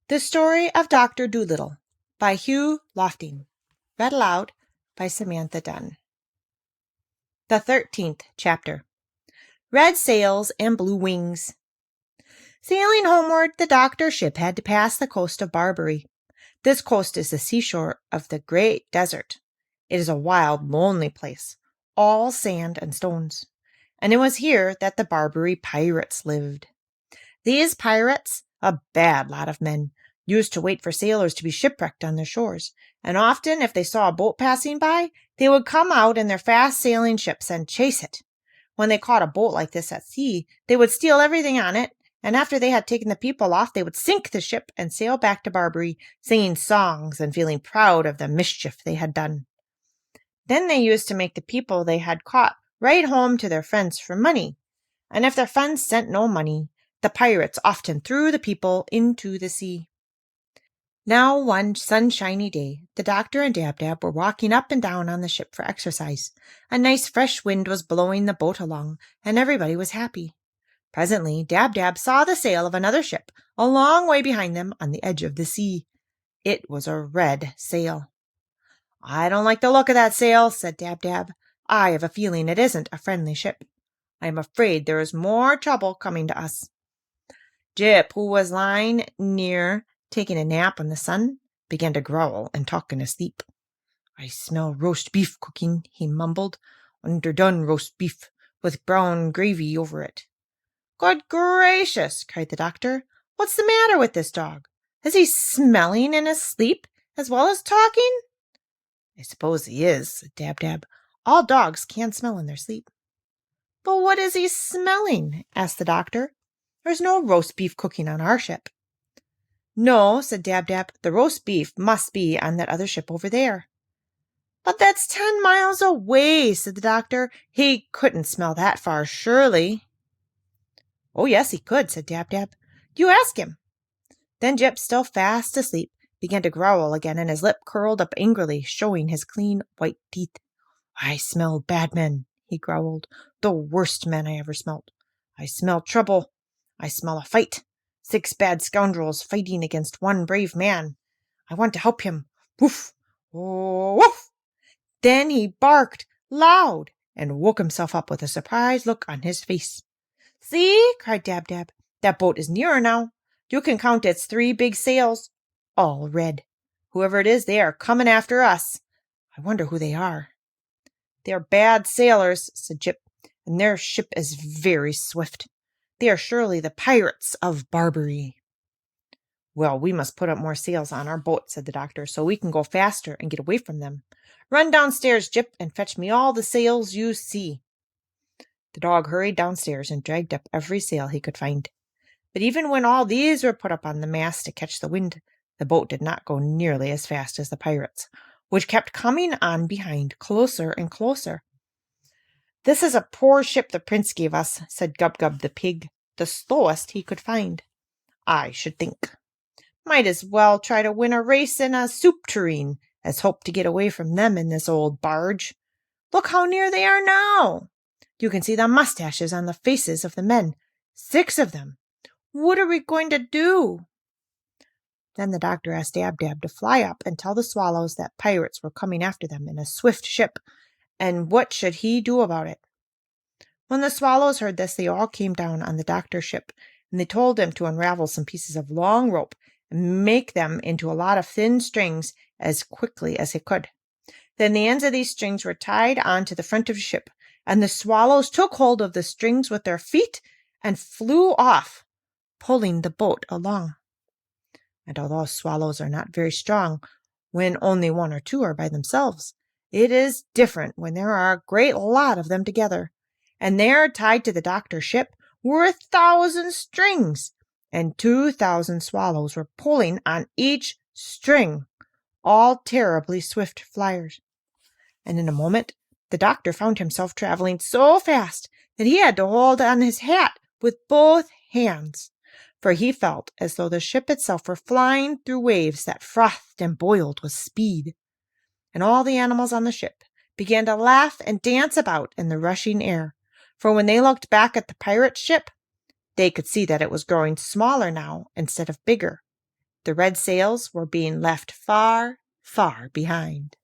The Story of Dr. Dolittle by Hugh Lofting. Read aloud by Samantha Dunn. The 13th chapter. Red Sails and Blue Wings. Sailing homeward, the doctor's ship had to pass the coast of Barbary. This coast is the seashore of the great desert. It is a wild, lonely place, all sand and stones. And it was here that the Barbary pirates lived. These pirates, a bad lot of men, used to wait for sailors to be shipwrecked on their shores, and often, if they saw a boat passing by, they would come out in their fast-sailing ships and chase it. When they caught a boat like this at sea, they would steal everything on it, and after they had taken the people off, they would sink the ship and sail back to Barbary, singing songs and feeling proud of the mischief they had done. Then they used to make the people they had caught write home to their friends for money, and if their friends sent no money, the pirates often threw the people into the sea. Now, one sunshiny day, the doctor and Dab-Dab were walking up and down on the ship for exercise. A nice fresh wind was blowing the boat along, and everybody was happy. Presently, Dab-Dab saw the sail of another ship a long way behind them on the edge of the sea. It was a red sail. "I don't like the look of that sail," said Dab-Dab. "I have a feeling it isn't a friendly ship. I am afraid there is more trouble coming to us." Jip, who was lying near taking a nap in the sun, began to growl and talk in his sleep. "I smell roast beef cooking," he mumbled. "Underdone roast beef, with brown gravy over it." "Good gracious!" cried the doctor. "What's the matter with this dog? Is he smelling in his sleep as well as talking?" "I suppose he is," said Dab-Dab. "All dogs can smell in their sleep." "But what is he smelling?" asked the doctor. "There's no roast beef cooking on our ship." "No," said Dab-Dab. "The roast beef must be on that other ship over there." "But that's 10 miles away," said the doctor. "He couldn't smell that far, surely." "Oh, yes, he could," said Dab-Dab. "You ask him." Then Jip, still fast asleep, began to growl again, and his lip curled up angrily, showing his clean white teeth. "I smell bad men," he growled. "The worst men I ever smelt. I smell trouble. I smell a fight. 6 bad scoundrels fighting against 1 brave man. I want to help him. Woof! Oh, woof!" Then he barked loud and woke himself up with a surprised look on his face. "See!" cried Dab-Dab. "That boat is nearer now. You can count its 3 big sails, all red. Whoever it is, they are coming after us. I wonder who they are." "They are bad sailors," said Jip, "and their ship is very swift. They are surely the pirates of Barbary." "Well, we must put up more sails on our boat," said the doctor, "so we can go faster and get away from them. Run downstairs, Jip, and fetch me all the sails you see." The dog hurried downstairs and dragged up every sail he could find. But even when all these were put up on the mast to catch the wind, the boat did not go nearly as fast as the pirates, which kept coming on behind, closer and closer. "This is a poor ship the prince gave us," said Gub-Gub the pig, "the slowest he could find, I should think. Might as well try to win a race in a soup tureen as hope to get away from them in this old barge. Look how near they are now. You can see the mustaches on the faces of the men, 6 of them. What are we going to do?" Then the doctor asked Dab-Dab to fly up and tell the swallows that pirates were coming after them in a swift ship, and what should he do about it? When the swallows heard this, they all came down on the doctor's ship, and they told him to unravel some pieces of long rope and make them into a lot of thin strings as quickly as he could. Then the ends of these strings were tied on to the front of the ship, and the swallows took hold of the strings with their feet and flew off, pulling the boat along. And although swallows are not very strong when only 1 or 2 are by themselves, it is different when there are a great lot of them together. And there, tied to the doctor's ship, were 1,000 strings, and 2,000 swallows were pulling on each string, all terribly swift flyers. And in a moment, the doctor found himself traveling so fast that he had to hold on his hat with both hands, for he felt as though the ship itself were flying through waves that frothed and boiled with speed. And all the animals on the ship began to laugh and dance about in the rushing air, for when they looked back at the pirate ship, they could see that it was growing smaller now instead of bigger, The red sails were being left far, far behind.